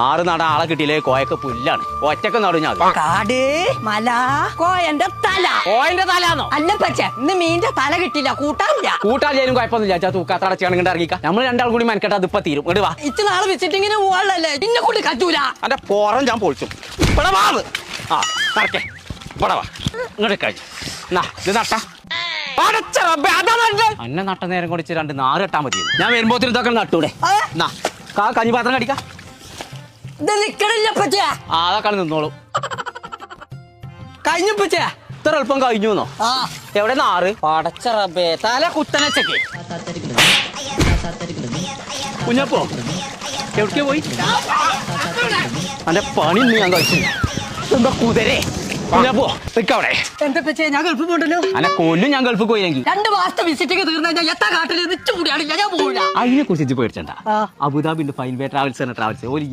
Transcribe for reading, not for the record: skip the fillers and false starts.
6 നട ആളെ കിട്ടിയില്ലേ കോയൊക്കെ പുല്ലാണ്. ഒറ്റക്ക് നടും ഞാൻ. കാട് മല കോയന്റെ തല. കോയന്റെ തലാന്നോ? അല്ല പച്ചേ, ഇന്ന് മീന്റെ തല കിട്ടില്ല, കൂട്ടാനില്ല. കൂട്ടാലും കുഴപ്പമൊന്നുമില്ല. തൂക്കാത്തടച്ചാണ് ഇങ്ങോട്ട് ഇറങ്ങിക്കാം. നമ്മൾ 2 ആൾ കൂടി മെനക്കെട്ട് അതിപ്പോ തീരും. ഇങ്ങോട്ട് വാ. ഇച്ച് നാളെ വിസിറ്റിങ്ങിന് പോവാളല്ലേ, ഇന്നെ കൊണ്ട് കറ്റൂല. അന്റെ പുറം ഞാൻ പൊളിച്ചു. ഇവിടെ വാ. ആ നടക്കേ. ഇവിടെ വാ. ഇങ്ങോട്ട് കഴിഞ്ഞു. ഇത് നട്ട അന്നെ നട്ട നേരം കൊടിച്ച് 2 നാറ് കെട്ടാൻ മതി. ഞാൻ വരുമ്പോത്തിന് ഇതൊക്കെ നട്ടൂടെ. കഞ്ഞിപാത്രം കടിക്കാം. ഇത് നിക്കണില്ല പച്ചേ. അതൊക്കെ നിന്നോളൂ. കഴിഞ്ഞു പച്ചേ. ഇത്ര എളുപ്പം കഴിഞ്ഞുന്നോ? എവിടെ നാറ്? പടച്ച റബ്ബേ, തല കുത്തനച്ചക്ക്. കുഞ്ഞപ്പോ എവിടേക്ക് പോയി? അന്റെ പണി ഇന്ന് ഞാൻ കഴിച്ചു. എന്താ കുതിരേ? കുഞ്ഞപ്പോ നിക്കവിടെ. എന്താ പച്ചേ, ഞാൻ ഗൾഫിൽ പോണ്ടല്ലോ. അന്നെ കൊല്ലും ഞാൻ ഗൾഫിൽ പോയെങ്കിൽ. 2 മാസത്തെ വിസിറ്റിങ് തീർന്നു കഴിഞ്ഞാൽ എത്ര കാട്ടിൽ കൂടിയാണ് ഞാൻ പോവില്ല. അതിനെ കുറിച്ച് പേടിച്ചണ്ട. അബുദാബിന്റെ ഫൈൻവേ ട്രാവൽസ് ട്രാവൽസ് ഒരു